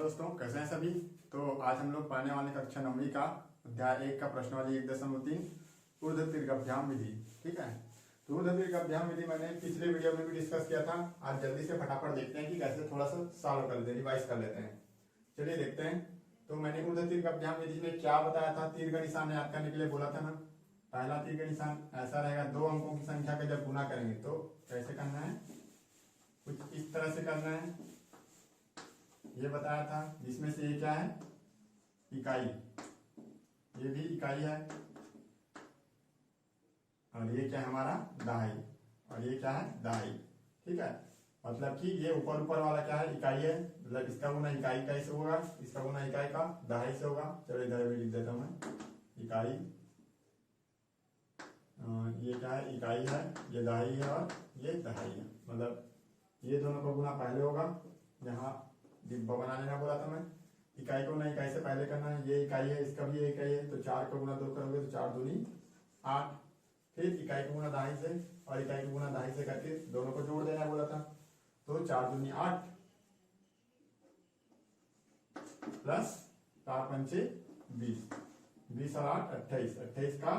दोस्तों, कैसे हैं सभी। तो आज हम लोग पढ़ने वाले कक्षा 9वीं का अध्याय 1 का प्रश्नावली 1.3 ऊर्ध्व दीर्घाभ्याम विधि। ठीक है, तो ऊर्ध्व दीर्घाभ्याम विधि मैंने पिछले वीडियो में भी डिस्कस किया था। आज जल्दी से फटाफट देखते हैं कि कैसे थोड़ा सा सॉल्व कर लेते हैं, रिवाइज कर लेते हैं। चलिए देखते हैं। तो मैंने ऊर्ध्व दीर्घाभ्याम विधि में क्या बताया था, तीर का निशान याद करने के लिए बोला था ना। पहला तीर का निशान ऐसा रहेगा, 2 अंकों की संख्या का जब गुना करेंगे तो कैसे करना है, कुछ इस तरह से करना है, ये बताया था। जिसमें से ये क्या है, इकाई, ये भी इकाई है, और ये क्या है हमारा दहाई, और ये क्या है दहाई। ठीक है, मतलब कि ये ऊपर ऊपर वाला क्या है, इकाई है, मतलब इसका गुना इकाई इकाई से होगा, इसका गुना इकाई का दहाई से होगा। चलो इधर भी लिख देता हूं मैं, इकाई, ये क्या है इकाई है, ये दहाई है और ये दहाई है। मतलब ये दोनों का गुना पहले होगा, यहाँ डिब्बा बनाने का बोला था मैं। इकाई को ना इकाई से पहले करना है, ये इकाई है, इसका भी ये इकाई है, तो 4 का गुना 2 करोगे तो 4 दूनी 8। फिर इकाई को गुना दहाई से और इकाई को गुना दहाई से करके दोनों को जोड़ देना बोला था। तो 4 दूनी 8 प्लस 4 पंचे 20, 20 और 8 28, 28 का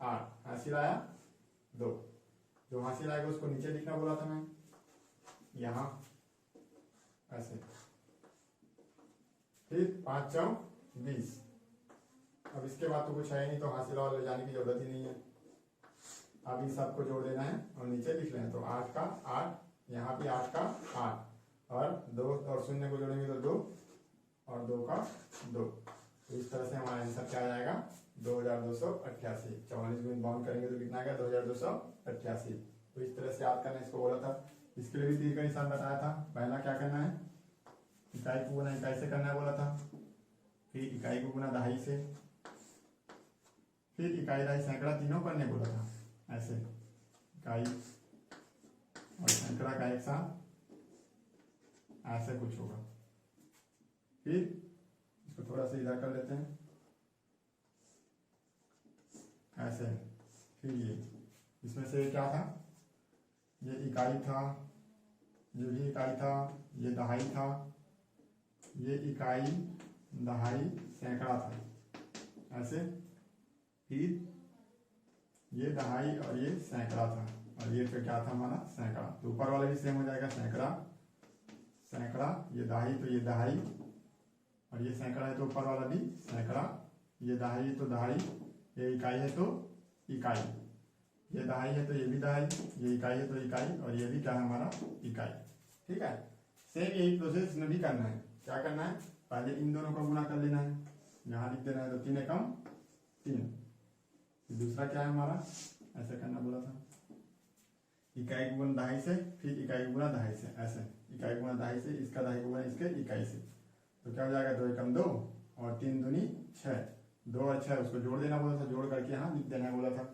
8, हासिल आया 2। जो हासिल आएगा उसको नीचे लिखना बोला था मैं, यहां ऐसे। फिर 5 चौ 20। अब इसके बाद तो कुछ है नहीं, तो हासिल और ले जाने की जरूरत ही नहीं है। अब इन सबको जोड़ देना है और नीचे लिख लेना। तो 8 का 8, यहाँ भी 8 का 8, और 2 और 0 को जोड़ेंगे तो 2, और 2 का 2। तो इस तरह से हमारा आंसर क्या आ जाएगा, 2288। 44 गुण बाउंड करेंगे तो कितना आएगा, 2288। तो इस तरह से याद करना, इसको बोला था। इसके लिए भी तीर का निशान बताया था। पहला क्या करना है, इकाई को गुना इकाई से करना है बोला था। फिर इकाई को गुना दहाई से, फिर इकाई दहाई सैकड़ा तीनों करने बोला था। ऐसे इकाई और सैकड़ा का एक साथ ऐसे कुछ होगा। फिर इसको थोड़ा सा इधर कर लेते हैं ऐसे। फिर ये इसमें से क्या था, ये इकाई था, ये भी इकाई था, ये दहाई था, ये इकाई दहाई सैकड़ा था ऐसे। फिर ये दहाई और ये सैकड़ा था, और ये फिर क्या था हमारा सैकड़ा। तो ऊपर वाला भी सेम हो जाएगा, सैकड़ा सैकड़ा, ये दहाई तो ये दहाई, और ये सैकड़ा है तो ऊपर वाला भी सैकड़ा, ये दहाई है तो दहाई, ये इकाई है तो इकाई, ये दहाई है तो ये भी दहाई, ये इकाई है तो इकाई, और ये भी क्या है हमारा इकाई। ठीक है, सेम यही प्रोसेस में भी करना है। क्या करना है, पहले इन दोनों का गुना कर लेना है, यहाँ लिख देना है। तो 3 एकम 3। दूसरा क्या है हमारा, ऐसे करना बोला था, इकाई को गुना दहाई से, फिर इकाई को गुना दहाई से, ऐसे इकाई को गुना दहाई से, इसका दहाई को गुना इसके इकाई से। तो क्या हो जाएगा, 2 एकम 2 और 3 दूनी 6, 2 और 6 उसको जोड़ देना बोला था, जोड़ करके यहाँ लिख देना बोला था।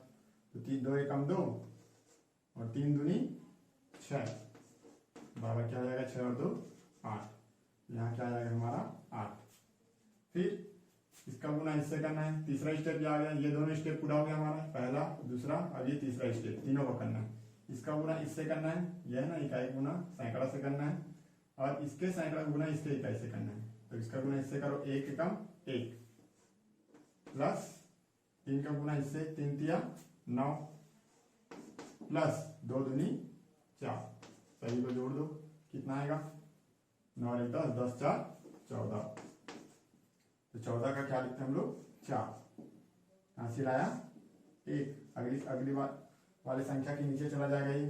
तो 2 एकम 2 और 3 दूनी 6, बराबर क्या हो जाएगा, 6 और 2 8। यहाँ क्या आ जाएगा हमारा 8। फिर इसका गुना इससे करना है। तीसरा स्टेप आ गया, ये दोनों स्टेप पूरा हो गया हमारा, पहला दूसरा, अब ये तीसरा स्टेप, तीनों को करना है। इसका गुना इससे करना है, यह है ना इकाई गुना सैकड़ा से करना है, और इसके सैकड़ा गुना इसके इकाई से करना है। तो इसका गुना इससे करो, 1 एकम 1 प्लस 3 का गुना इससे, 3 तिया 9 प्लस 2 दूनी 4, सही को जोड़ दो, कितना आएगा, 9 और 10, 10 4 14। तो 14 का क्या लिखते हैं हम लोग, 4, हासिल आया 1। अगली वाले संख्या के नीचे चला जाएगा ये।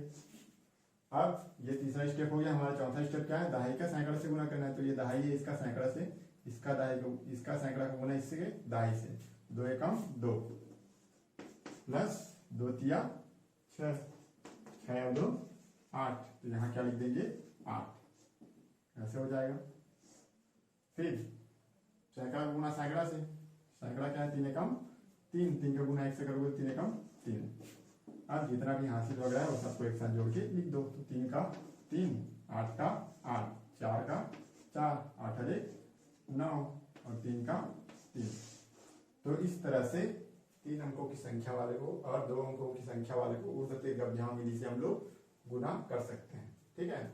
अब ये तीसरा स्टेप हो गया हमारा। चौथा स्टेप क्या है, दहाई का सैकड़ा से गुना करना है। तो ये दहाई है इसका सैकड़ा से, इसका दहाई को इसका सैकड़ा का गुना इससे दहाई से। 2 एकम 2 प्लस 2 तिया 6, 6 और 2 8। तो यहाँ क्या लिख देंगे 8, ऐसे हो जाएगा। फिर सैकड़ा का गुना सैकड़ा से, सैकड़ा क्या है 3 एकम 3, 3 का गुना 1 से करोगे 3 एकम 3। अब जितना भी हासिल वगैरह है वो सबको एक साथ जोड़ के लिख दो। तो 3 का 3, 8 का 8, 4 का 4, 8 और 1 9, और 3 का 3। तो इस तरह से 3 अंकों की संख्या वाले को और 2 अंकों की संख्या वाले को ऊर्ध्व दीर्घाभ्याम विधि से हम लोग गुना कर सकते हैं। ठीक है,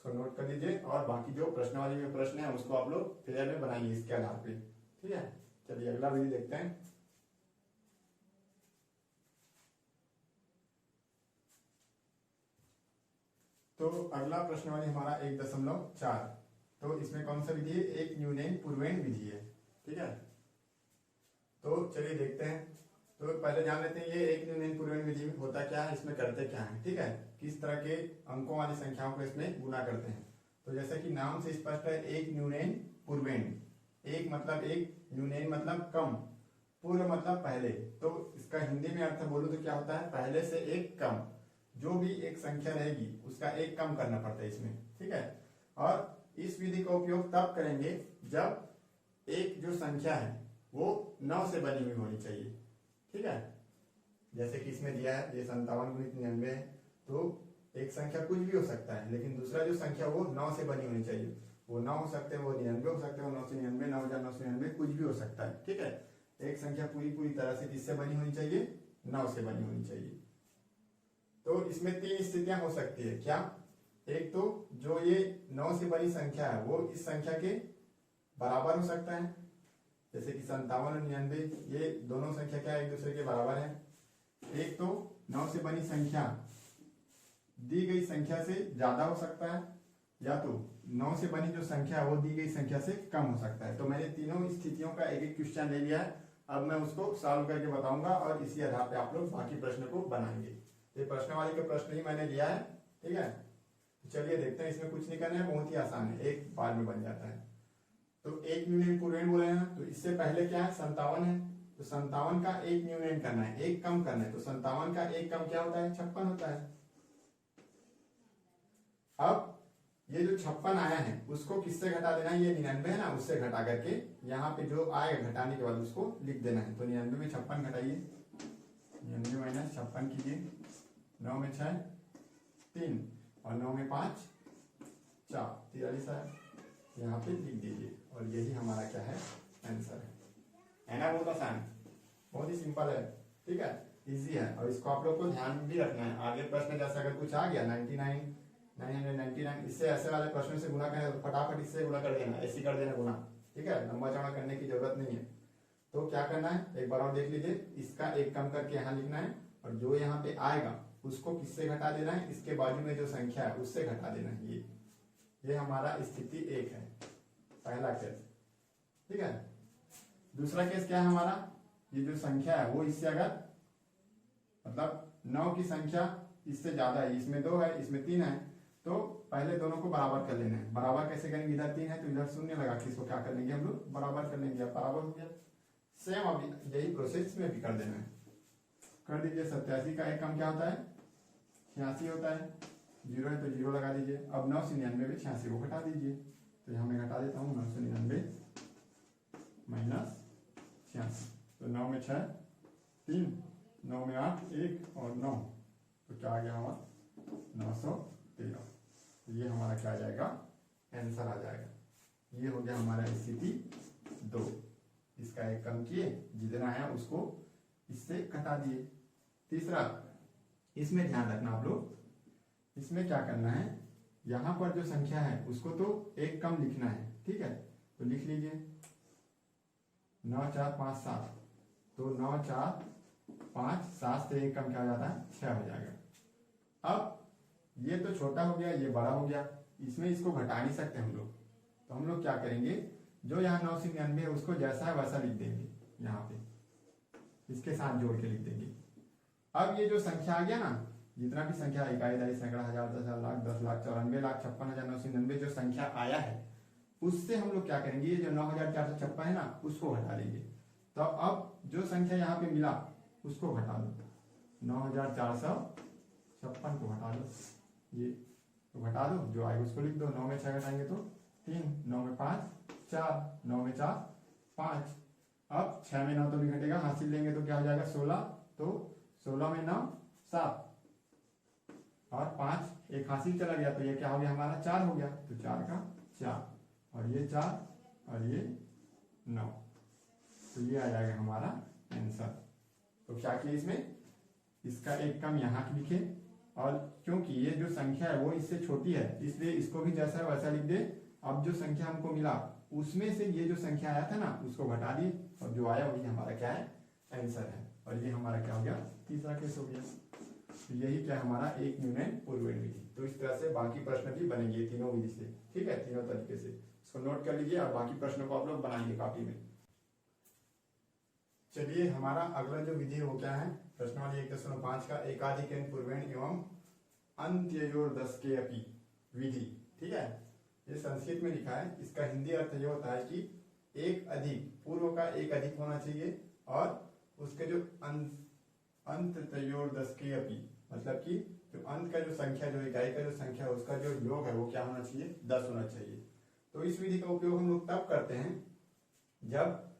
इसको नोट कर लीजिए और बाकी जो प्रश्नावली में प्रश्न है उसको आप लोग फेयर में बनाइए इसके आधार पे। ठीक है, चलिए अगला विधि देखते हैं। तो अगला प्रश्नावली हमारा 1.4। तो इसमें कौन सा विधि है? एक न्यूनैन पूर्वेण विधि है। ठीक है, तो चलिए देखते हैं। तो पहले जान लेते हैं ये एक न्यूनैन पूर्वेण विधि में होता क्या है, इसमें करते क्या है। ठीक है, किस तरह के अंकों वाली संख्याओं को इसमें गुना करते हैं। तो जैसे कि नाम से स्पष्ट है, एक न्यूनैन पूर्वेण। एक मतलब एक, न्यूनैन मतलब कम, पूर्व मतलब पहले। तो इसका हिंदी में अर्थ बोलूं तो क्या होता है? पहले से एक कम। जो भी एक संख्या रहेगी उसका एक कम करना पड़ता है इसमें। ठीक है, और इस विधि का उपयोग तब करेंगे जब एक जो संख्या है वो 9 से बनी हुई होनी चाहिए। ठीक है, जैसे कि इसमें दिया है ये 57 गुणित 99 है। तो एक संख्या कुछ भी हो सकता है, लेकिन दूसरा जो संख्या वो 9 से बनी होनी चाहिए। वो 9 हो सकते हैं, वो 99 हो सकते हैं, वो 999, 9999 कुछ भी हो सकता है। ठीक है, एक संख्या पूरी तरह से किससे बनी होनी चाहिए? 9 से बनी होनी चाहिए। तो इसमें 3 स्थितियां हो सकती है। क्या? एक तो जो ये 9 से बनी संख्या है वो इस संख्या के बराबर हो सकता है, जैसे कि 57 और 99, ये दोनों संख्या क्या है? एक दूसरे के बराबर है। एक तो 9 से बनी संख्या दी गई संख्या से ज्यादा हो सकता है, या तो 9 से बनी जो संख्या है वो दी गई संख्या से कम हो सकता है। तो मैंने तीनों स्थितियों का एक एक क्वेश्चन ले लिया है। अब मैं उसको सॉल्व करके बताऊंगा और इसी आधार पे आप लोग बाकी प्रश्न को बनाएंगे। ये प्रश्नावली का प्रश्न ही मैंने लिया है। ठीक है, तो चलिए देखते हैं। इसमें कुछ नहीं करना है, बहुत ही आसान है, एक बार में बन जाता है। तो एक न्यूनैन पूर्वेण बोले हैं, तो इससे पहले क्या है? 57 है। तो 57 का एक न्यूनैन करना है, एक कम करना है। तो 57 का एक कम क्या होता है? 56 होता है। अब ये जो 56 आया है उसको किससे घटा देना है? ये 99 है ना, उससे घटा करके यहाँ पे जो आएगा घटाने के बाद उसको लिख देना है। तो 99 में 56 घटाइए, 99 माइनस 56 कीजिए। 9 में 6 3 और 9 में 5 4, 43 है। यहाँ पे लिख दीजिए और यही हमारा क्या है? आंसर है ना? बहुत आसान, बहुत ही सिंपल है। ठीक है, इजी है। और इसको आप लोग को ध्यान भी रखना है। आगे प्रश्न जैसे अगर कुछ आ गया 99 999, इससे ऐसे वाले प्रश्नों से गुना करें तो फटाफट इससे गुना कर देना, ऐसे कर देना गुना। ठीक है, लंबा चौड़ा करने की जरूरत नहीं है। तो क्या करना है, एक बार और देख लीजिए। इसका एक कम करके यहाँ लिखना है और जो यहाँ पे आएगा उसको किससे घटा देना है? इसके बाजू में जो संख्या है उससे घटा देना है। ये हमारा स्थिति 1 है, पहला केस। ठीक है, दूसरा केस क्या है हमारा? ये जो संख्या है वो इससे अगर मतलब 9 की संख्या इससे ज्यादा है, इसमें 2 है, इसमें 3 है, तो पहले दोनों को बराबर कर लेना है। बराबर कैसे करेंगे? इधर 3 है तो इधर 0 लगा के इसको क्या कर लेंगे हम लोग? बराबर कर लेंगे। बराबर हो गया। सेम अभी यही प्रोसेस में भी कर देना है। कर दीजिए। 87 का एक कम क्या होता है? 86 होता है। 0 है तो 0 लगा दीजिए। अब 9 से 99 में 86 को घटा दीजिए। तो यहाँ मैं घटा देता हूँ, 9 से 99 माइनस 86। तो 9 में 6 3, 9 में 8 1 और 9, तो क्या आ गया हमारा? 913। तो ये हमारा क्या आ जाएगा? आंसर आ जाएगा। ये हो गया हमारा स्थिति 2। इसका एक कम किए, जितना है उसको इससे घटा दिए। तीसरा, इसमें ध्यान रखना आप लोग, इसमें क्या करना है? यहां पर जो संख्या है उसको तो एक कम लिखना है। ठीक है, तो लिख लीजिए 9 4 5 7। तो 9 4 5 7 से एक कम क्या हो जाता है? 6 हो जाएगा। अब ये तो छोटा हो गया, ये बड़ा हो गया, इसमें इसको घटा नहीं सकते हम लोग। तो हम लोग क्या करेंगे? जो यहाँ 9 से 99 है उसको जैसा है वैसा लिख देंगे, यहाँ पे इसके साथ जोड़ के लिख देंगे। अब ये जो संख्या आ गया ना, जितना भी संख्या इकाई दहाई सैकड़ा हजार 10,000 लाख 10 लाख 94 लाख 56,999 जो संख्या आया है उससे हम लोग क्या करेंगे? ये जो 9,456 है ना उसको घटा देंगे। तो अब जो संख्या यहाँ पे मिला उसको घटा दो, 9,456 को घटा दो। ये तो घटा दो, जो आएगा उसको लिख दो। 9 में 6 घटाएंगे तो 3, 9 में 5 4, 9 में 4 5। अब 6 में 9 तो नहीं घटेगा, हासिल लेंगे तो क्या हो जाएगा? 16। तो 16 में 9 7 और 5 एक हासिल चला गया, तो ये क्या हो गया हमारा? 4 हो गया। तो 4 का 4 और ये 4 और ये 9, तो ये आ जाएगा हमारा आंसर। तो क्या किया इसमें? इसका एक कम यहाँ लिखे और क्योंकि ये जो संख्या है वो इससे छोटी है इसलिए इसको भी जैसा है वैसा लिख दे। अब जो संख्या हमको मिला उसमें से ये जो संख्या आया था ना उसको घटा दिए और जो आया वही हमारा क्या है आंसर है। और ये हमारा क्या हो गया तीसरा केस हो गया। तो यही क्या हमारा एक न्यूनन पूर्वेण विधि। तो इस तरह से बाकी प्रश्न भी बनेंगे तीनों विधि से, ठीक है, तीनों तरीके से इसको नोट कर लीजिए और बाकी प्रश्नों को आप लोग बनाएंगे कॉपी में। चलिए हमारा अगला जो विधि है वो क्या है, प्रश्नावली 1.5 का एकाधिक n पूर्वेण एवं अंत्योदश अपि विधि। ठीक है, ये संस्कृत में लिखा है, इसका हिंदी अर्थ ये होता है कि एक अधिक, पूर्व का एक अधिक होना चाहिए और उसके जो अंत्योदश अपि मतलब कि जो अंत का जो संख्या, जो इकाई का जो संख्या है उसका जो योग है वो क्या होना चाहिए 10 होना चाहिए। तो इस विधि का उपयोग हम लोग तब करते हैं जब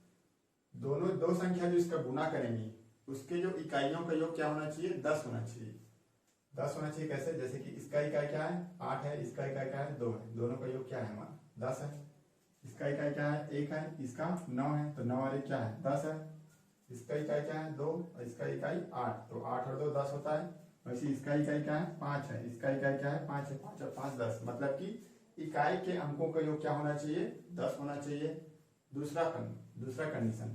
दोनों दो संख्या जो इसका गुना करेंगी उसके जो इकाइयों का योग क्या होना चाहिए 10 होना चाहिए। 10 होना चाहिए कैसे, जैसे कि इसका इकाई क्या है 8 है, इसका इकाई क्या है 2 है, दोनों का योग क्या है हमारा 10 है। इसका इकाई क्या है 1 है, इसका 9 है, तो 9 वाले क्या है 10 है। इसका इकाई क्या है 2 और इसका इकाई 8, तो 8 और 2 10 होता है। वैसे इसका इकाई क्या है 5 है, इसका इकाई क्या है 5 है, 5 और 5 10, मतलब कि इकाई के अंकों का योग क्या होना चाहिए 10 होना चाहिए। दूसरा कंडीशन,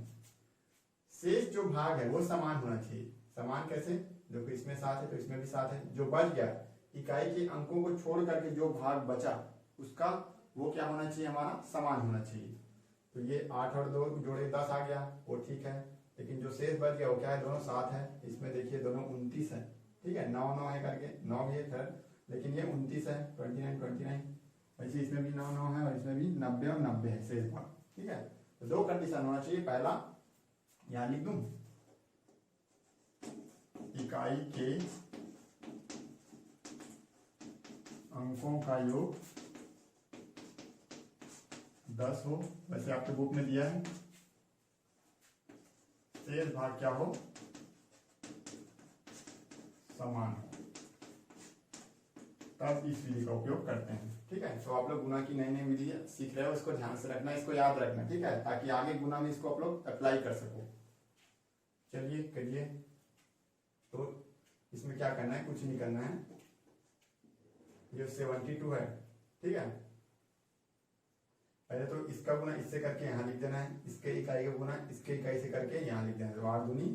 शेष जो भाग है वो समान होना चाहिए। समान कैसे, देखो इसमें 7 है तो इसमें भी 7 है, जो बच गया इकाई के अंकों को छोड़ करके जो भाग बचा उसका वो क्या होना चाहिए हमारा समान होना चाहिए। तो ये 8 और 2 जोड़े 10 आ गया वो ठीक है, लेकिन जो शेष बच गया वो क्या है दोनों 7 है, इसमें देखिए दोनों 29 है, ठीक है, 9 9 है करके 9 भी है खैर, लेकिन ये 29 है 29। वैसे इसमें भी 9 9 है और इसमें भी 90 और 90 है शेष भाग, ठीक है। तो दो कंडीशन होना चाहिए, पहला यहां लिख दूं इकाई के अंकों का योग 10 हो, वैसे आपके बुक में दिया है, शेष भाग क्या हो समान हो, तब इस विधि का उपयोग करते हैं। ठीक है, तो आप लोग गुना की नई नई विधि सीख रहे हो, इसको ध्यान से रखना, इसको याद रखना, ठीक है, ताकि आगे गुना में इसको आप लोग अप्लाई कर सको। चलिए करिए। तो इसमें क्या करना है, कुछ नहीं करना है, ये 72 है, ठीक है। पहले तो इसका गुना इससे करके यहां लिख देना है, इसके इकाई का गुना इसके इकाई से करके यहां लिख देना है, तो 8 दूनी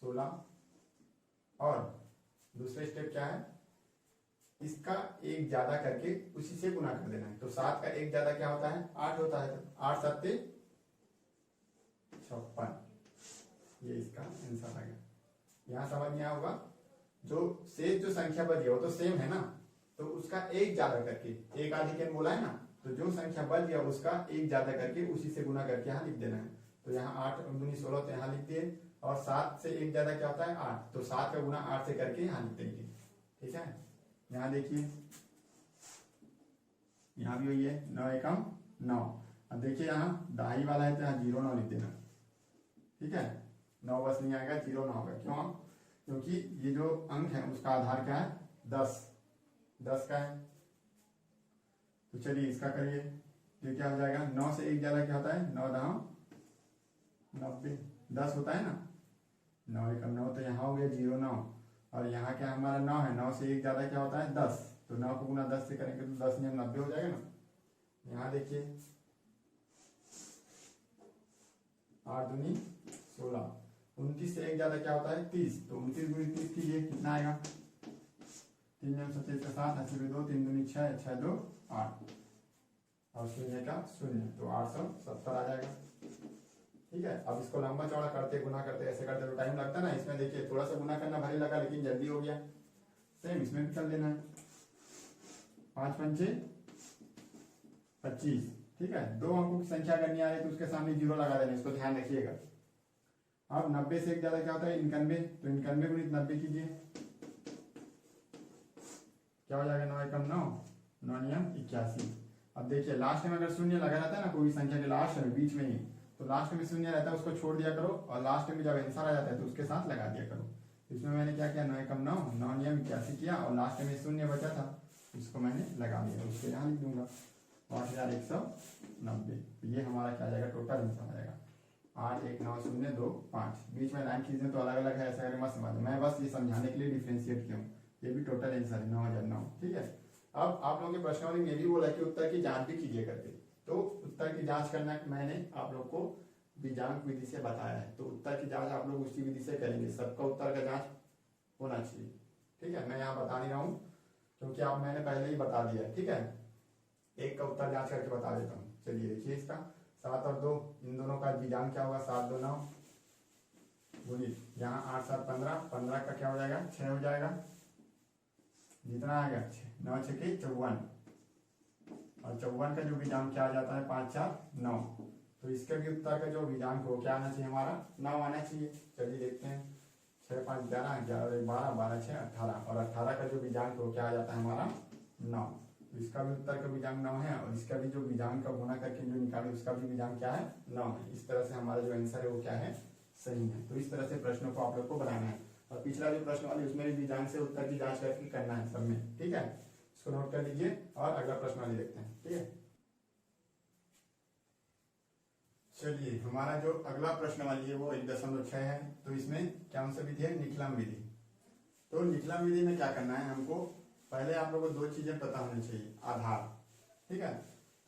16। और दूसरा स्टेप क्या है, इसका एक ज्यादा करके उसी से गुना कर देना है। तो 7 का एक ज्यादा क्या होता है 8 होता है, तो 8 7 56, ये इसका आंसर आ गया। यहां समझ में आया होगा, जो शेष जो संख्या बच गया वो तो सेम है ना, तो उसका एक ज्यादा करके, एक अधिक n बोला है ना, तो जो संख्या बच गया उसका एक ज्यादा करके उसी से गुना करके यहाँ लिख देना है। तो यहाँ 8 दूनी 16, तो यहाँ लिख दिए, और 7 से एक ज्यादा क्या होता है 8, तो 7 का गुना 8 से करके यहाँ लिख देंगे, ठीक है। यहाँ देखिए यहाँ भी वही है 9 एकम 9। अब देखिए यहाँ दाई वाला है तो यहाँ 0 9 लिख देना, ठीक है, 9 बस नहीं आएगा 0 9 होगा, क्यों, क्योंकि ये जो अंक है उसका आधार क्या है 10 का है। तो चलिए इसका करिए, ये क्या हो जाएगा 9 से एक ज्यादा क्या होता है 9 9 90, 10 होता है ना, 9 एकम 9, तो यहाँ हो गया 0 9, और यहाँ क्या हमारा 9 है, 9 से एक ज्यादा क्या होता है 10, तो 9 को गुना 10 से करेंगे तो 10 में 90 हो जाएगा ना। यहाँ देखिए 8 दूनी 16, 29 से एक ज्यादा क्या होता है 30, तो 29 गुनी 30 कीजिए, कितना आएगा 3 9 27 का 7, 80 2, 3 दूनी 6, 6 2 8, और शून्य का शून्य, तो 870 आ जाएगा, ठीक है। अब इसको लंबा चौड़ा करते गुना करते ऐसे करते तो टाइम लगता है ना, इसमें देखिए थोड़ा सा गुना करना भारी लगा लेकिन जल्दी हो गया। सेम इसमें भी कर लेना है, 5 पंचे 25, ठीक है। दो अंकों की संख्या करनी आ रही है तो उसके सामने 0 लगा देना, इसको ध्यान रखिएगा। अब 90 से एक ज्यादा क्या होता है 91, तो 91 गुणित 90 कीजिए, क्या हो जाएगा 9 एकम 9, 9 नियम 81। अब देखिए लास्ट में अगर शून्य लगा रहता है ना कोई संख्या के लास्ट में बीच में ही, तो लास्ट में शून्य रहता है उसको छोड़ दिया करो, और लास्ट में जब आंसर आ जाता है तो उसके साथ लगा दिया करो। इसमें मैंने क्या किया 9 एकम 9, 9 नियम 81 किया, और लास्ट में शून्य बचा था इसको मैंने लगा दिया, उसको यहाँ लिख दूंगा 5190। तो ये हमारा क्या आ जाएगा टोटल आंसर आ जाएगा 8 1 9 0 2 5। बीच में लाइन खींचने तो अलग अलग है, ऐसा करके मत समझ, मैं बस ये समझाने के लिए डिफ्रेंशिएट किया हूँ, ये भी टोटल आंसर है 9009। ठीक है, अब आप लोगों के प्रश्नावली में भी बोला कि उत्तर की जांच भी कीजिए करके, तो उत्तर की जांच करना मैंने आप लोग को बीजांक विधि से बताया है, तो उत्तर की जांच आप लोग उसी विधि से करेंगे, सबका उत्तर का जांच होना चाहिए। ठीक है, मैं यहाँ बता नहीं रहा हूँ क्योंकि आप मैंने पहले ही बता दिया है। ठीक है, एक का उत्तर जांच करके बता देता हूँ। चलिए देखिए इसका 7 और 2, इन दोनों का बीजांक क्या होगा, 7 2 9, बोलिए यहाँ 8 7 15, 15 का क्या हो जाएगा 6 हो जाएगा, जितना आएगा 9 6 के 54, और 54 का जो बीजांक क्या आ जाता है 5 4 9, तो इसके भी उत्तर का जो बीजांक हो क्या आना चाहिए हमारा 9 आना चाहिए। चलिए देखते हैं 6 5 11, 11 12, 12 6 18, और 18 का जो बीजांक हो क्या आ जाता है हमारा 9, तो इसका भी उत्तर का बीजांक 9 है, और इसका भी जो बीजांक का गुना करके जो निकाले उसका भी बीजांक क्या है 9 है। इस तरह से हमारा जो आंसर है वो क्या है सही है। तो इस तरह से प्रश्नों को आप लोग को बनाना है, और पिछला जो प्रश्न वाली उसमें भी बीजांक से उत्तर की जांच करके करना है सब में। ठीक है, इसको नोट कर लीजिए और अगला प्रश्न वाली देखते हैं। ठीक है, चलिए हमारा जो अगला प्रश्न वाली है वो 1.6 है, तो इसमें कौन सी विधि है, निकलम विधि। तो निकलम विधि में क्या करना है हमको, पहले आप लोगों को दो चीजें पता होनी चाहिए, आधार। ठीक है,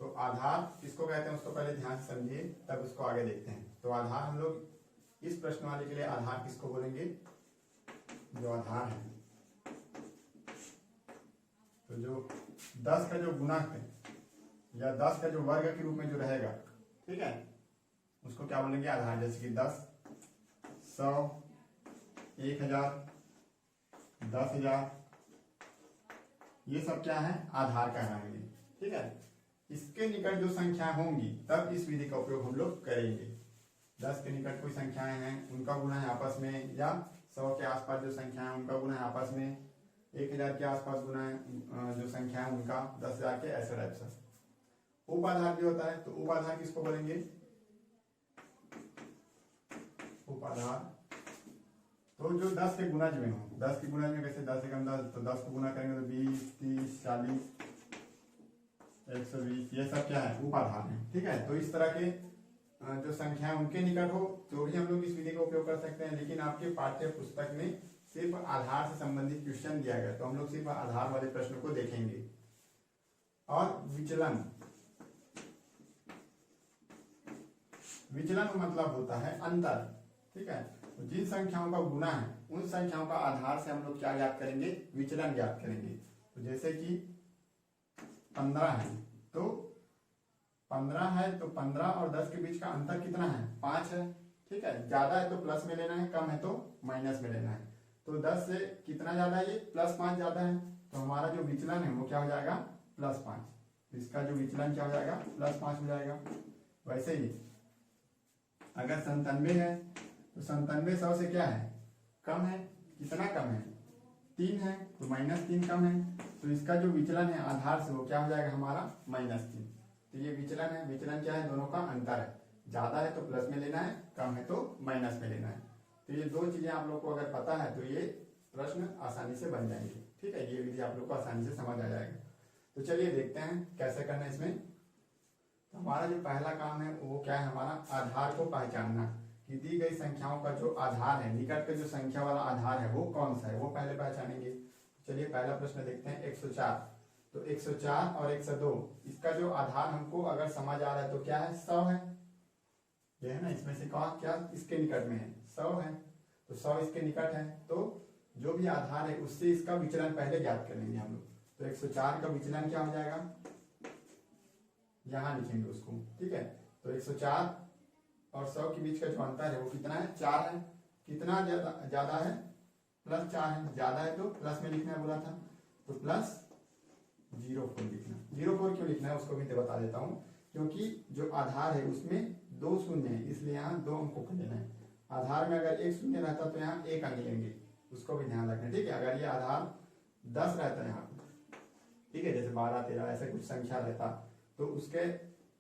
तो आधार किसको कहते हैं उसको पहले ध्यान से समझिए, तब उसको आगे देखते हैं। तो आधार हम लोग इस प्रश्न वाले के लिए आधार किसको बोलेंगे, जो आधार है, तो जो 10 का जो गुणक है या 10 का जो वर्ग के रूप में जो रहेगा, ठीक है, उसको क्या बोलेंगे आधार। जैसे कि 10 100 1000 10,000, ये सब क्या है आधार कहलाएंगे। ठीक है, इसके निकट जो संख्या होंगी तब इस विधि का उपयोग हम लोग करेंगे। 10 के निकट कोई संख्याएं हैं उनका गुणा है आपस में, या 100 के आसपास जो संख्या है उनका गुणा है आपस में, 1000 के आसपास गुणा है जो संख्या है उनका, 10,000 के, ऐसे टाइप से। उप आधार भी होता है, तो उप आधार किसको बोलेंगे, उप आधार तो जो 10 के गुणज में हो। 10 के गुणज में कैसे, 10 एकम 10, तो 10 को गुना करेंगे तो 20 30 40 120, ये सब क्या है उप आधार है। ठीक है, तो इस तरह के जो संख्या उनके निकट हो तो भी हम लोग इस विधि का उपयोग कर सकते हैं, लेकिन आपके पाठ्य पुस्तक में सिर्फ आधार से संबंधित क्वेश्चन दिया गया, तो हम लोग सिर्फ आधार वाले प्रश्न को देखेंगे। और विचलन, विचलन मतलब होता है अंतर। ठीक है, तो जिन संख्याओं का गुना है उन संख्याओं का आधार से हम लोग क्या ज्ञात करेंगे, विचलन ज्ञात करेंगे। तो जैसे कि 15 है, तो 15 है तो 15 और 10 के बीच का अंतर कितना है 5 है। ठीक है, ज्यादा है तो प्लस में लेना है, कम है तो माइनस में लेना है। तो 10 से कितना ज्यादा है, ये +5 ज्यादा है, तो हमारा जो विचलन है वो क्या हो जाएगा +5। तो इसका जो विचलन क्या हो जाएगा +5 हो जाएगा। वैसे ही अगर 97 है तो 97 100 से क्या है कम है, कितना कम है 3 है, तो -3 कम है, तो इसका जो विचलन है आधार से वो क्या हो जाएगा हमारा -3। तो ये विचलन है, विचलन क्या है दोनों का अंतर है, ज्यादा है तो प्लस में लेना है, कम है तो माइनस में लेना है। तो ये दो चीजें आप लोग को अगर पता है तो ये प्रश्न आसानी से बन जाएंगे। ठीक है, ये विधि आप लोग को आसानी से समझ आ जाएगा। तो चलिए देखते हैं कैसे करना है इसमें। तो हमारा जो पहला काम है वो क्या है, हमारा आधार को पहचानना कि दी गई संख्याओं का जो आधार है, निकट का जो संख्या वाला आधार है वो कौन सा है, वो पहले पहचानेंगे। चलिए पहला प्रश्न देखते हैं 104। तो 104 और 102 इसका जो आधार हमको अगर समझ आ रहा है तो क्या है 100 है, ये है ना, इसमें से कहा क्या इसके निकट में है 100 है, तो 100 इसके निकट है, तो जो भी आधार है उससे इसका विचलन पहले ज्ञात कर लेंगे हम लोग। तो 104 का विचलन क्या हो जाएगा, यहां लिखेंगे उसको। ठीक है, तो 104 और 100 के बीच का जो अंतर है वो कितना है 4 है, कितना ज्यादा है +4 है, ज्यादा है तो प्लस में लिखना बोला था, तो +04 लिखना। 04 क्यों लिखना है उसको भी बता देता हूँ, क्योंकि जो आधार है उसमें 2 शून्य है, इसलिए यहाँ 2 अंकों को लेना है। आधार में अगर 1 शून्य रहता तो यहाँ 1 अंक लेंगे, उसको भी ध्यान रखना। ठीक है, अगर ये आधार 10 रहता है यहाँ, ठीक है, जैसे 12 13 ऐसे कुछ संख्या रहता तो उसके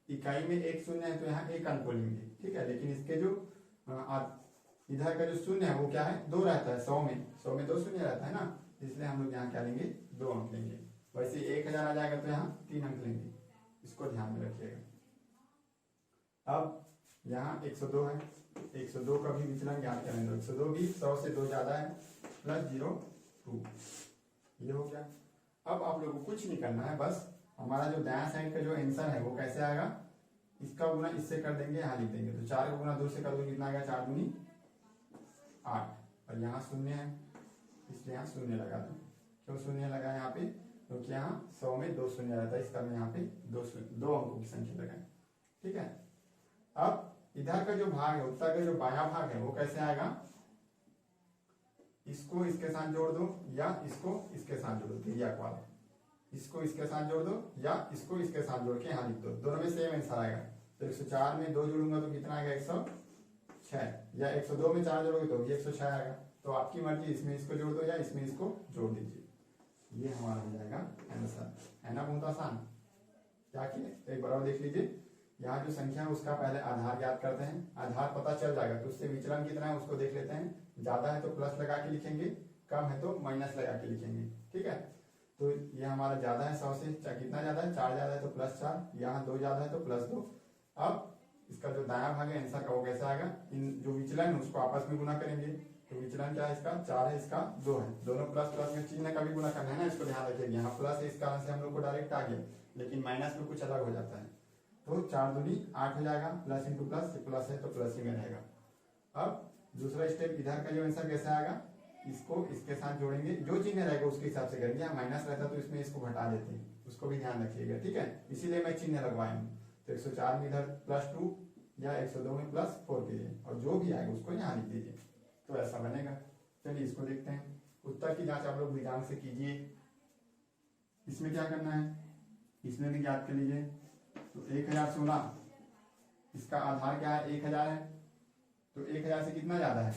इकाई में 1 शून्य है तो यहाँ 1 अंक को लेंगे। ठीक है, लेकिन इसके जो इधर का जो शून्य है वो क्या है 2 रहता है, 100 में 2 शून्य रहता है ना, इसलिए हम लोग यहाँ क्या लेंगे 2 अंक लेंगे। वैसे 1000 आ जाएगा तो यहाँ 3 अंक लेंगे, इसको ध्यान में रखिएगा। अब यहाँ 102 है, 102 का भी विचलन ज्ञात करेंगे। 102 भी 100 से 2 ज्यादा है, +02। ये हो गया। अब आप लोगों को कुछ नहीं करना है, बस हमारा जो दायां साइड का जो आंसर है वो कैसे आएगा, इसका गुना इससे कर देंगे, यहाँ लिख देंगे। तो 4 का गुना 2 से कर दो, कितना आएगा, 4 दूनी 8, और यहाँ शून्य है इसलिए यहाँ शून्य लगा दो। क्यों शून्य लगा यहाँ पे, क्योंकि यहाँ 100 में 2 शून्य रहता है, इसका मैं यहाँ पे 2 अंकों की संख्या लगाए। ठीक है, अब इधर का जो भाग है, उत्तर का जो बायां भाग है वो कैसे आएगा, इसको इसके साथ जोड़ दो या इसको इसके साथ जोड़ दो, तिर्यक वाला, इसको इसके साथ जोड़ दो या इसको इसके साथ जोड़ के यहाँ लिख दो, दोनों में सेम आंसर आएगा। तो 104 में 2 जोड़ूंगा तो कितना आएगा, 106, या 102 में 4 जोड़ोगे तो भी 106 आएगा। तो आपकी मर्जी, इसमें इसको जोड़ दो या इसमें इसको जोड़ दीजिए, ये हमारा हो जाएगा आंसर। है ना बहुत आसान। क्या किए, एक बार और देख लीजिए। यहाँ जो संख्या है उसका पहले आधार ज्ञात करते हैं, आधार पता चल जाएगा तो उससे विचलन कितना है उसको देख लेते हैं। ज्यादा है तो प्लस लगा के लिखेंगे, कम है तो माइनस लगा के लिखेंगे। ठीक है, तो ये हमारा ज्यादा है 100 से, कितना ज्यादा है, 4 ज्यादा है तो +4, यहाँ 2 ज्यादा है तो +2। अब इसका जो दायां भाग है आंसर का वो कैसे आएगा, इन जो विचलन है उसको आपस में गुना करेंगे। तो विचलन क्या है, इसका 4 है, इसका 2 है, दोनों प्लस प्लस में चिन्ह का भी गुना करना है ना, इसको ध्यान रखिए। यहाँ प्लस है इस कारण से हम लोग को डायरेक्ट आ गया, लेकिन माइनस में कुछ अलग हो जाता है। तो 4 दूनी 8 हो जाएगा, प्लस इंटू प्लस, प्लस है तो प्लस ही में रहेगा। अब दूसरा स्टेप, इधर का जो आंसर कैसे आएगा, इसको इसके साथ जोड़ेंगे, जो चिन्ह रहेगा उसके हिसाब से करेंगे। यहाँ माइनस रहता तो इसमें इसको घटा देते हैं, उसको भी ध्यान रखिएगा। ठीक है, इसीलिए मैं चिन्ह लगवाया हूँ। तो 104 में इधर +2 या 102 में +4 कीजिए, और जो भी आएगा उसको यहाँ लिख दीजिए, तो ऐसा बनेगा। चलिए इसको देखते हैं। उत्तर की जांच आप लोग बीजांक से कीजिए। इसमें क्या करना है, इसमें भी ज्ञात कर लीजिए। तो 1016, इसका आधार क्या है, 1000 है, तो 1000 से कितना ज्यादा है,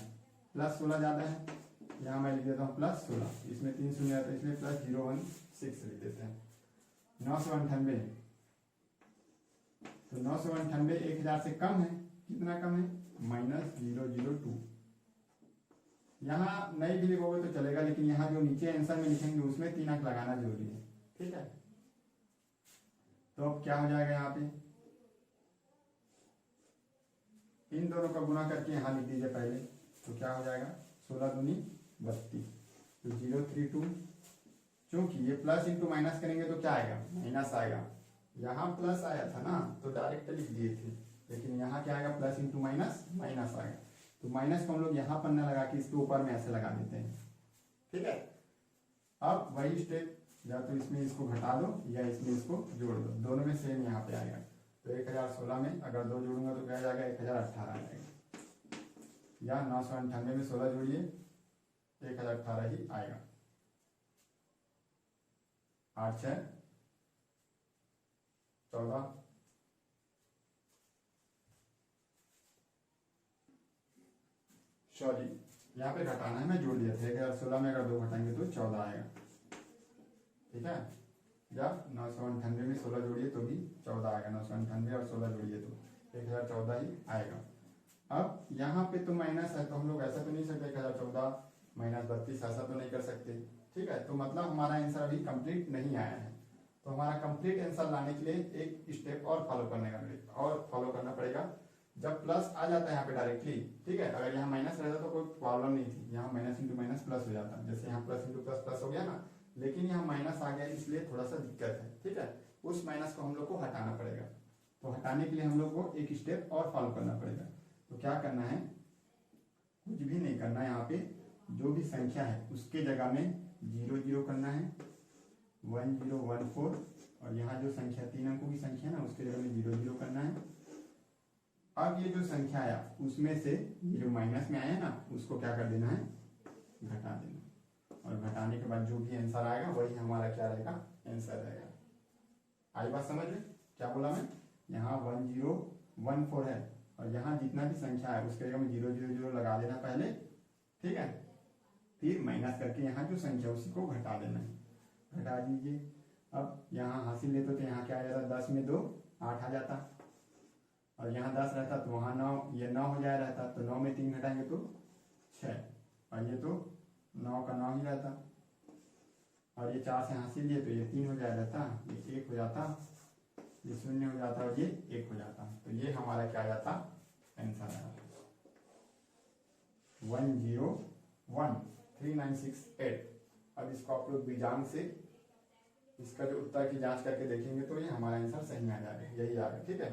+16 ज्यादा है। यहाँ मैं लिख देता हूँ +16, इसमें 3 शून्य आता है इसलिए +016 लिख देते हैं। 998, तो 998 1000 से कम है, कितना कम है, -002। यहाँ नहीं भी लिखोगे तो चलेगा, लेकिन यहाँ जो नीचे आंसर में लिखेंगे उसमें 3 अंक लगाना जरूरी है। ठीक है, तो अब क्या हो जाएगा, यहाँ पे इन दोनों का गुना करके यहाँ लिख दीजिए पहले। तो क्या हो जाएगा, 16 दूनी 32, तो 032। क्योंकि ये प्लस इंटू माइनस करेंगे तो क्या आएगा, माइनस आएगा। यहाँ प्लस आया था ना तो डायरेक्ट लिख दिए थे, लेकिन यहाँ क्या आएगा, प्लस इंटू माइनस, माइनस आएगा। तो माइनस को हम लोग यहाँ पर न लगा के इसके ऊपर में ऐसे लगा देते हैं। ठीक है, अब वही स्टेप, या तो इसमें इसको घटा दो या इसमें इसको जोड़ दो, दोनों में सेम यहाँ पे आएगा। तो 1016 में अगर 2 जोड़ूंगा तो क्या जाएगा, 1018 आ जाएगा, या 998 में 16 जोड़िए 1018 ही आएगा। 8 6 14, सॉरी यहाँ पे घटाना है, मैं जोड़ दिया था। 1016 में अगर 2 घटाएंगे तो 14 आएगा। ठीक है, या 998 में 16 जोड़िए तो भी 14 आएगा, 998 और 16 जोड़िए तो 1014 ही आएगा। अब यहाँ पे तो माइनस है, तो हम लोग ऐसा तो नहीं सकते 1014 -32, ऐसा तो नहीं कर सकते। ठीक है, तो मतलब हमारा आंसर अभी कंप्लीट नहीं आया है। तो हमारा कंप्लीट आंसर लाने के लिए एक स्टेप और फॉलो करना पड़ेगा। जब प्लस आ जाता है यहाँ पे डायरेक्टली, ठीक है, अगर यहाँ माइनस रहता तो कोई प्रॉब्लम नहीं थी, यहाँ माइनस इंटू माइनस प्लस हो जाता, जैसे यहाँ प्लस इंटू प्लस प्लस हो गया ना, लेकिन यहाँ माइनस आ गया इसलिए थोड़ा सा दिक्कत है। ठीक है, उस माइनस को हम लोग को हटाना पड़ेगा। तो हटाने के लिए हम लोग को एक स्टेप और फॉलो करना पड़ेगा। तो क्या करना है, कुछ भी नहीं करना है, यहाँ पे जो भी संख्या है उसके जगह में 0 0 करना है, 1 0 1 4, और यहाँ जो संख्या 3 अंकों की संख्या है ना उसके जगह में 0 0 करना है। अब ये जो संख्या आया उसमें से ये जो माइनस में आया ना उसको क्या कर देना है, घटा देना, और घटाने के बाद जो भी आंसर आएगा वही हमारा क्या रहेगा, आंसर रहेगा। आई बात समझ में, क्या बोला मैं, यहाँ 1 0 1 4 है, और यहाँ जितना भी संख्या है उसके जगह में 0 0 0 लगा देना पहले। ठीक है, फिर माइनस करके यहाँ जो संख्या उसी को घटा देना है, घटा दीजिए। अब यहाँ हासिल लेते तो यहाँ क्या आ जाता, 10 में 2 8 आ जाता, और यहाँ 10 रहता तो वहाँ 9, ये 9 हो जाए रहता, तो 9 में 3 घटाएंगे तो 6, और ये तो 9 का 9 ही रहता, और ये 4 से हासिल लिए तो ये 3 हो जाए रहता, ये 1 हो जाता, ये 0 हो जाता और ये 1 हो जाता। तो ये हमारा क्या आ जाता, आंसर आया 1 0 1 3 9 6 8। अब इसको आप लोग बीजांग से इसका जो उत्तर की जांच करके देखेंगे तो ये हमारा आंसर सही आ जाएगा, यही आ गया। ठीक है,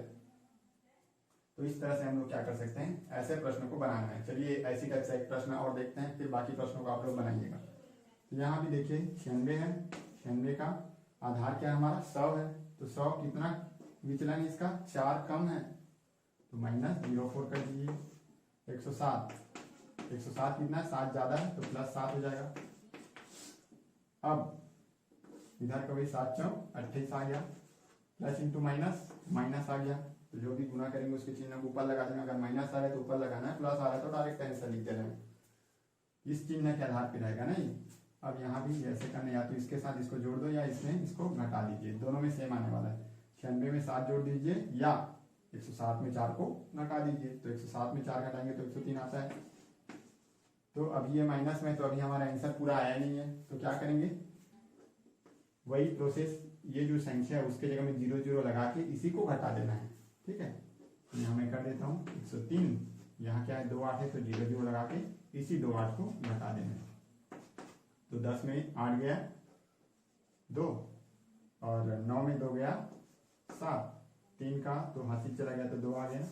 तो इस तरह से हम लोग क्या कर सकते हैं, ऐसे प्रश्नों को बनाना है। चलिए ऐसी टाइप से एक प्रश्न और देखते हैं, फिर बाकी प्रश्नों को आप लोग बनाइएगा। तो यहाँ भी देखिए 96 है, 96 का आधार क्या है हमारा 100 है, तो 100 कितना विचलन इसका 4 कम है, तो -0.4 कर दीजिए। 107, 107 कितना 7 ज्यादा है, तो +7 हो जाएगा। अब इधर का वही 7 × 28 आ गया, प्लस इंटू माइनस आ गया, तो जो भी गुना करेंगे उसके चिन्ह को ऊपर लगा देना। अगर माइनस आ रहा है तो ऊपर लगाना है, प्लस आ रहा है तो डायरेक्ट आंसर लिख देना है, इस चिन्ह के आधार पे रहेगा नहीं। अब यहाँ भी ऐसे करना, या तो इसके साथ इसको जोड़ दो या इसमें इसको घटा दीजिए, दोनों में सेम आने वाला है। 96 में 7 जोड़ दीजिए या 107 में 4 को घटा दीजिए, तो 107 में 4 घटाएंगे तो 103 आता है। तो अभी ये माइनस में, तो अभी हमारा आंसर पूरा आया नहीं है, तो क्या करेंगे, वही प्रोसेस, ये जो संख्या है उसके जगह में 0 0 लगा के इसी को घटा देना है। ठीक है, तो यहाँ मैं कर देता हूँ 103, यहाँ क्या है 2 8 है, तो 0 0 लगा के इसी 2 8 को घटा देना है। तो 10 में 8 गया 2, और 9 में 2 गया 7, 3 का तो हासिल चला गया तो 2 आ गया,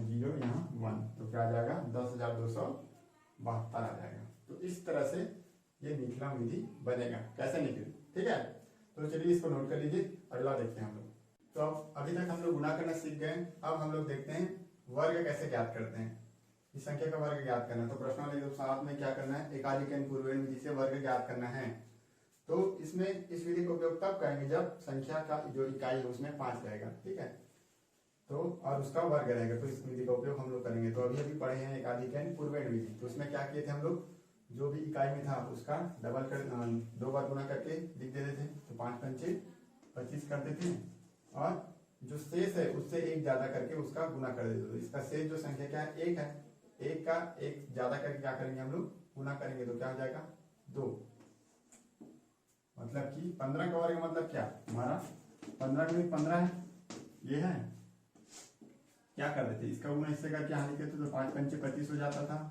0 यहाँ 1, तो क्या आ जाएगा 10,272 आ जाएगा। तो इस तरह से ये निकलन विधि बनेगा, कैसे निकले। ठीक है, तो चलिए इसको नोट कर लीजिए, अगला देखते हैं हम लोग। तो अभी तक हम लोग गुणा करना सीख गए, अब हम लोग देखते हैं वर्ग कैसे ज्ञात करते हैं। इस संख्या का वर्ग ज्ञात करना है, तो प्रश्नावली के साथ में क्या करना है, एकाधिकरण पूर्वेण विधि से वर्ग ज्ञात करना है। तो इसमें इस विधि का उपयोग तब करेंगे जब संख्या का जो इकाई है उसमें 5 रहेगा। ठीक है, तो और उसका वर्ग रहेगा, तो इस विधि का उपयोग हम लोग करेंगे। तो अभी अभी पढ़े हैं एकाधिकरण पूर्वेण विधि, तो उसमें क्या किए थे हम लोग, जो भी इकाई में था उसका डबल कर 2 बार गुना करके लिख देते थे, तो 5 पंचे 25 करते थे, और जो शेष है उससे 1 ज्यादा करके उसका गुना कर देते। तो इसका शेष जो संख्या क्या है 1 है, 1 का 1 ज्यादा करके क्या करेंगे हम लोग, गुना करेंगे, तो क्या हो जाएगा 2। मतलब कि 15 का वर्ग मतलब क्या हमारा 15 में 15 है, ये है, क्या कर देते इसका गुना इससे करके यहाँ लिखते थे, तो 5 पंचे 25 हो जाता था,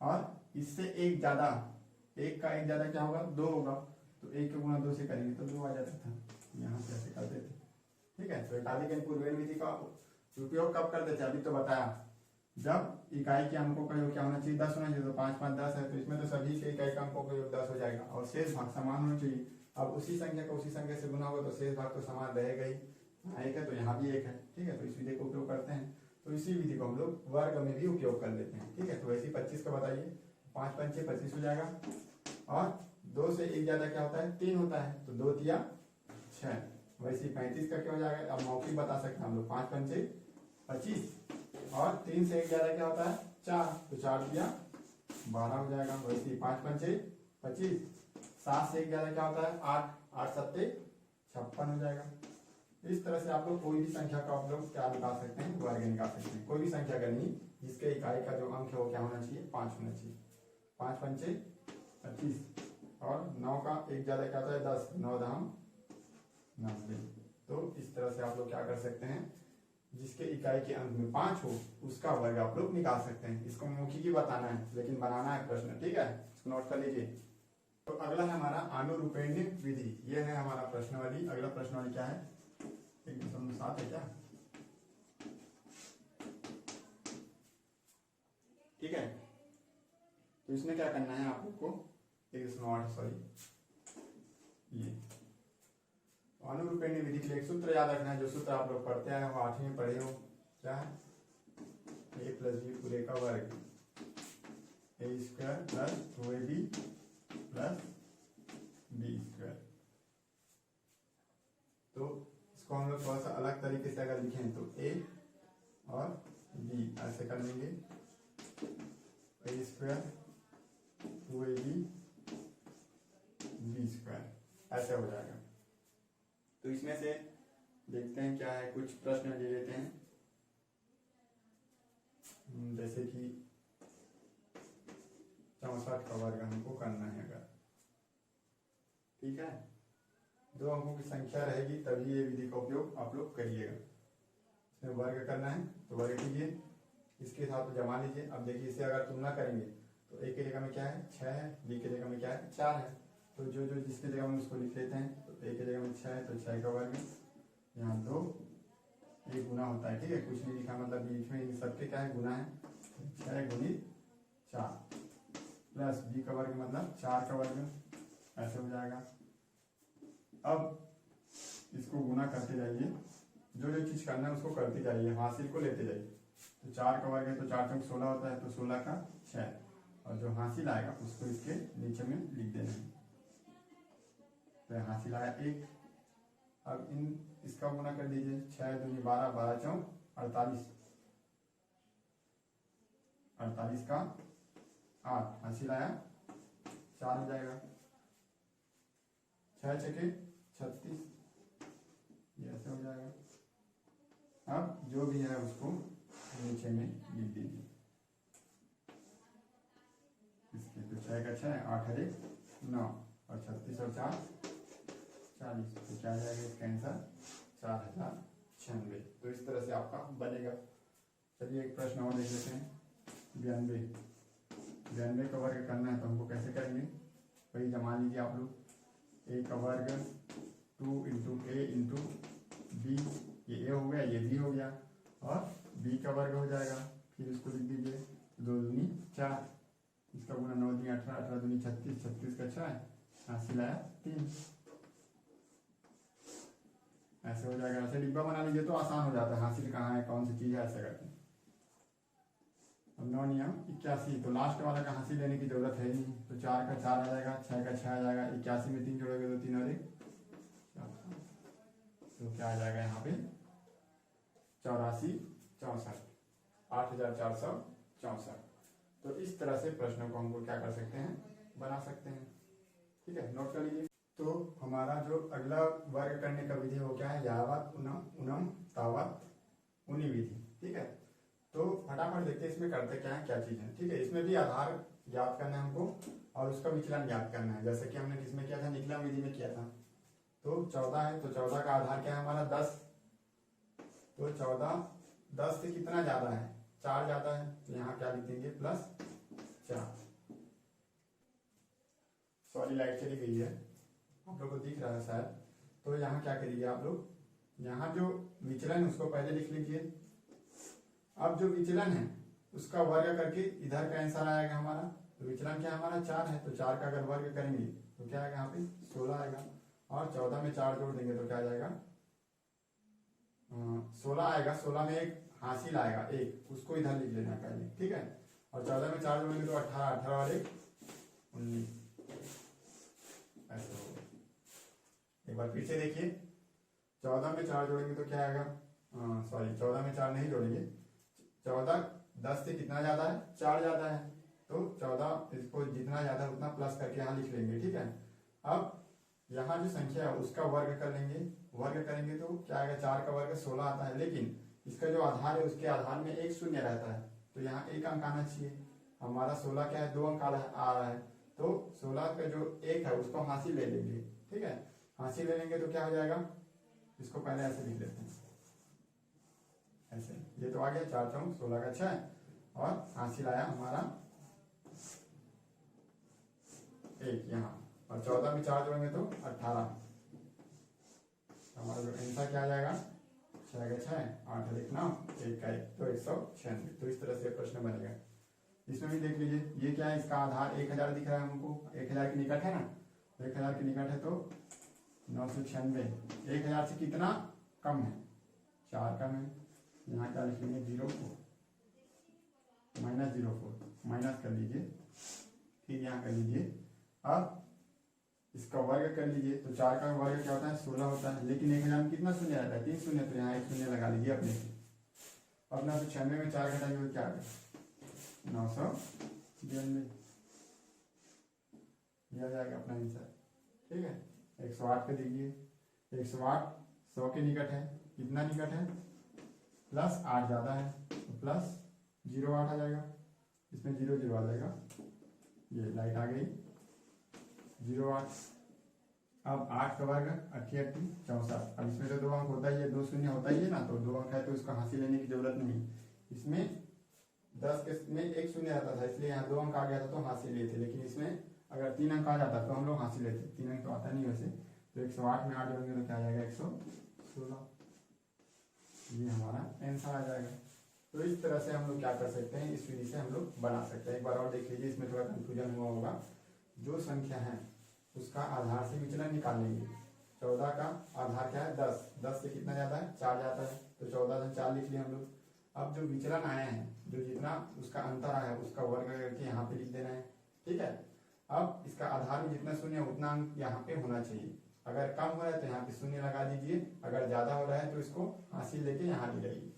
और इससे 1 ज्यादा, 1 का 1 ज्यादा क्या होगा 2 होगा, तो 1 के गुना 2 से करेंगे तो 2 आ जाता था, यहाँ से ऐसे करते थे। ठीक है, तो एकाधिकरण पूर्वेण विधि का उपयोग कब करते थे, अभी तो बताया, जब इकाई के अंकों का योग क्या होना चाहिए 10 होना चाहिए, तो 5 5 10 है, तो इसमें तो सभी के इकाई के अंकों का योग 10 हो जाएगा, और शेष भाग समान होना चाहिए। अब उसी संख्या का उसी संख्या से गुना होगा तो शेष भाग तो समान रहेगा ही, यहाँ 1 है तो यहाँ भी 1 है। ठीक है, तो इस विधि का उपयोग करते हैं, तो इसी विधि को हम लोग वर्ग में भी उपयोग कर लेते हैं। ठीक है, तो वैसे 25 का बताइए, 5 पंचे 25 हो जाएगा, और 2 से 1 ज्यादा क्या होता है 3 होता है, तो 2 तिया 6, वैसे 35 का क्या हो जाएगा, अब मौखिक बता सकते हैं हम लोग, 5 पंचे 25, और 3 से 1 ज्यादा क्या होता है 4, तो 4 दिया 12 हो जाएगा, वैसे 5 पंचे 25, 7 से 1 ज्यादा क्या होता है 8, 8 सत्ते 56 हो जाएगा। इस तरह से आप लोग कोई भी संख्या का आप लोग क्या निकाल सकते हैं, वर्ग निकाल सकते हैं। कोई भी संख्या करनी जिसके इकाई का जो अंक है वो क्या होना चाहिए 5 होना चाहिए। 5 पंचे 25, और 9 का 1 ज्यादा क्या होता है 10, 9 दाम 90। तो इस तरह से आप लोग क्या कर सकते हैं, जिसके इकाई के अंक में 5 हो उसका वर्ग आप लोग निकाल सकते हैं। इसको मौखिक ही बताना है, लेकिन बनाना है प्रश्न। ठीक है, इसको नोट कर लीजिए। तो अगला है हमारा आनुरूपेण्य विधि, ये है हमारा प्रश्नावली। अगला प्रश्नावली क्या है, 1.7 है क्या, ठीक है। तो इसमें क्या करना है आप लोग को, 1.8 सॉरी, ये अनुरूपेण्य विधि के लिए एक सूत्र याद रखना है, जो सूत्र आप लोग पढ़ते आए हो 8वीं में पढ़े हो, क्या है a + b पूरे का वर्ग, a² + 2ab + b²। तो इसको हम लोग थोड़ा सा अलग तरीके से अगर लिखें तो a और b ऐसे कर लेंगे, a² 2ab b² ऐसे हो जाएगा। तो इसमें से देखते हैं क्या है, कुछ प्रश्न ले लेते हैं, जैसे कि 64 का वर्ग हमको करना है अगर, ठीक है, 2 अंकों की संख्या रहेगी तभी ये विधि का उपयोग आप लोग करिएगा। इसमें वर्ग करना है तो वर्ग कीजिए, इसके साथ जमा लीजिए। अब देखिए इसे अगर तुलना करेंगे तो ए की जगह में क्या है 6 है, बी की जगह में क्या है 4 है। तो जो जो जिसकी जगह में उसको लिख लेते हैं। तो ए की जगह में 6 है तो 6 का वर्ग, यहाँ 2 ये गुना होता है, ठीक है, कुछ नहीं लिखा, मतलब बीच में इन सबके क्या है गुना है। 6 गुणित 4 प्लस बी का वर्ग मतलब 4 का वर्ग, ऐसे हो जाएगा। अब इसको गुना करते जाइए, जो जो चीज करना है उसको करते जाइए, हासिल को लेते जाइए। तो 4 का वर्ग है तो 4 चौक 16 होता है, तो 16 का 6, और जो हासिल आएगा उसको इसके नीचे में लिख देना है। तो हासिल आया 1। अब इसका गुना कर दीजिए, 6 दूनी 12, 12 चौक 48, 48 का 8, हासिल आया 4 हो जाएगा। 6 छके 36, ये ऐसे हो जाएगा। अब जो भी है उसको नीचे में लिख दीजिए इसके। तो 6 का 6, 8 है 9, और 36 और 4 40, तो क्या आ जाएगा इसका आंसर 4096। तो इस तरह से आपका बनेगा। चलिए एक प्रश्न और देख लेते हैं। 92, 92 का वर्ग करना है तो हमको कैसे करेंगे, वही जमा लीजिए आप लोग। ए का वर्ग 2 इंटू ए इंटू बी, ये ए हो गया, ये बी हो गया, और बी का वर्ग हो जाएगा। फिर इसको लिख दीजिए 2 दूनी 4, इसका गुना 9 दूनी 18, 18 दूनी 36, 36 का 6, हासिल आया 3, ऐसे हो जाएगा। ऐसे डिब्बा बना लीजिए तो आसान हो जाता है, हासिल कहाँ है कौन सी चीज है ऐसे करके। अब 9 नियम 81, तो लास्ट वाला का हासिल लेने की जरूरत है नहीं, तो 4 का 4 आ जाएगा, 6 का 6 आ जाएगा, 81 में 3 जोड़ोगे तो 3 और 1, तो क्या आ जाएगा यहाँ पे 84 64, 8464। तो इस तरह से प्रश्नों को हमको क्या कर सकते हैं, बना सकते हैं, ठीक है, नोट कर लीजिए। तो हमारा जो अगला वर्ग करने का विधि हो क्या है, यावत उनम तावत उनी विधि, ठीक है। तो फटाफट देखते हैं इसमें करते क्या है, क्या चीज है, ठीक है। इसमें भी आधार ज्ञात करना है हमको और उसका विचलन ज्ञात करना है, जैसे कि हमने किसमें किया था, निकलम विधि में किया था। तो 14 है तो 14 का आधार क्या है हमारा 10, तो 14 10 से कितना ज्यादा है, 4 ज्यादा है, तो यहाँ क्या लिख देंगे +4। सॉरी लाइट चली गई है, आप लोग को दिख रहा है शायद। तो यहाँ क्या करिए आप लोग, यहाँ जो विचलन उसको पहले लिख लीजिए। अब जो विचलन है उसका वर्ग करके इधर का आंसर आएगा हमारा। तो विचलन क्या हमारा 4 है, तो 4 का अगर वर्ग करेंगे तो क्या आएगा यहाँ पे 16 आएगा, और 14 में 4 जोड़ देंगे तो क्या आ जाएगा 16 आएगा। 16 में एक हासिल आएगा 1, उसको इधर लिख लेना पहले, ठीक है। और 14 में 4 जोड़ेंगे तो 18, 18 और 1 19, ऐसे होगा। एक बार फिर से देखिए, 14 में 4 जोड़ेंगे तो क्या आएगा, सॉरी 14 में 4 नहीं जोड़ेंगे, 14 10 से कितना ज्यादा है 4 ज्यादा है, तो 14 इसको जितना ज्यादा है उतना प्लस करके यहाँ लिख लेंगे, ठीक है। अब यहाँ जो संख्या है उसका वर्ग कर लेंगे, वर्ग करेंगे तो क्या आएगा 4 का वर्ग 16 आता है, लेकिन इसका जो आधार है उसके आधार में 1 शून्य रहता है, तो यहाँ 1 अंक आना चाहिए। हमारा 16 क्या है 2 अंक आ रहा है, तो 16 का जो 1 है उसको हासिल ले लेंगे, ठीक है। हासिल ले लेंगे तो क्या हो जाएगा, इसको पहले ऐसे लिख लेते हैं, ऐसे। ये तो आ गया 4 चौक 16 का 6, और हासिल आया हमारा 1 यहाँ, और 14 में 4 जोड़ेंगे तो 18। हमारा जो आंसर क्या आ जाएगा 6 का 6, 8 लिखना 1 का 1, तो 196। तो इस तरह से प्रश्न बनेगा। इसमें भी देख लीजिए, ये क्या है, इसका आधार 1000 दिख रहा है हमको, 1000 के निकट है ना, 1000 के निकट है तो 996। 1000 से कितना कम है 4 कम है, यहाँ क्या लिख लेंगे 04, -04, माइनस कर लीजिए, फिर यहाँ कर लीजिए। अब इसका वर्ग कर लीजिए, तो 4 का वर्ग क्या होता है 16 होता है, लेकिन 1000 में कितना शून्य रहता है 3 शून्य, तो यहाँ 1 शून्य लगा लीजिए अपने से। अब 996 में 4 घटाएंगे तो क्या आ गया 992, यह जाएगा अपना आंसर, ठीक है। 108 पे देखिए, 108 100 के निकट है, कितना निकट है +8 ज्यादा है, तो +08 आ जाएगा, इसमें 0 0 आ जाएगा, ये लाइट आ गई 08। अब 8 का वर्ग 88 64, अब इसमें तो 2 अंक होता ही है, 2 शून्य होता ही है ना, तो 2 अंक है तो इसका हासिल लेने की जरूरत नहीं, इसमें 10 के में एक शून्य आता था, इसलिए यहाँ 2 अंक आ गया था तो हासिल लिए थे, लेकिन इसमें अगर 3 अंक आ जाता तो हम लोग हासिल लेते। 3 अंक तो आता नहीं वैसे, तो 108 में 8 जोड़ेंगे तो क्या आ जाएगा 116, ये हमारा आंसर आ जाएगा। तो इस तरह से हम लोग क्या कर सकते हैं, इस विधि से हम लोग बना सकते हैं। एक बार और देख लीजिए, इसमें थोड़ा कंफ्यूजन हुआ होगा। जो संख्या है उसका आधार से विचलन निकाल लेंगे। 14 का आधार क्या है 10, 10 से कितना जाता है 4 जाता है, तो 14 से 4 लिख लिया हम लोग। अब जो विचलन आया है, जो जितना उसका अंतर आया है उसका वर्ग करके यहाँ पे लिख देना है, ठीक है। अब इसका आधार में जितना शून्य है उतना अंक यहाँ पे होना चाहिए। अगर कम हो रहा है तो यहाँ पे शून्य लगा दीजिए, अगर ज्यादा हो रहा है तो इसको हासिल लेके यहाँ ले जाइए।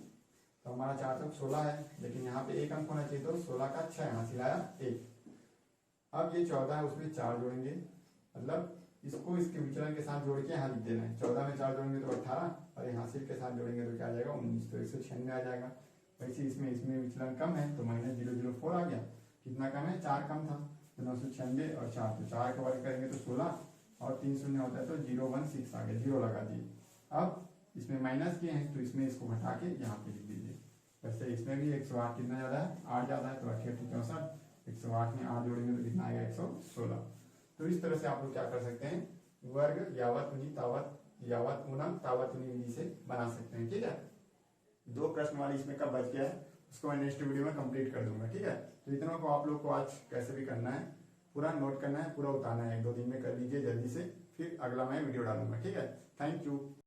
तो हमारा 4 तक 16 है, लेकिन यहाँ पे एक अंक होना चाहिए, तो 16 का 6 हासिल आया 1। अब ये 14 है, उसमें 4 जोड़ेंगे, मतलब इसको इसके विचलन के साथ जोड़ के यहाँ लिख देना है। 14 में 4 जोड़ेंगे तो 18, और ये हासिल के साथ जोड़ेंगे तो क्या आ जाएगा 19, तो 196 आ जाएगा। वैसे इसमें विचलन कम है तो -004 आ गया। कितना कम है 4 कम था, तो 996 और 4, तो 4 का वर्ग करेंगे तो 16 और 3 शून्य होता है तो 016 आ गया, 0 लगा दिए। अब इसमें माइनस किए हैं तो इसमें इसको घटा के यहाँ पे लिख दीजिए। वैसे इसमें भी 108 कितना ज्यादा है 8 ज्यादा है, तो 68 108 में 8 जोड़ेंगे तो कितना आएगा 116। तो इस तरह से आप लोग क्या कर सकते हैं, वर्ग यावत उनी तावत यावत उनम तावत उनी विधि से बना सकते हैं, ठीक है। 2 प्रश्न वाली इसमें का बच गया है, उसको मैं नेक्स्ट वीडियो में कंप्लीट कर दूंगा, ठीक है। तो इतना को आप लोग को आज कैसे भी करना है, पूरा नोट करना है, पूरा उतारना है, 1-2 दिन में कर लीजिए जल्दी से, फिर अगला मैं वीडियो डालूंगा, ठीक है। Thank you.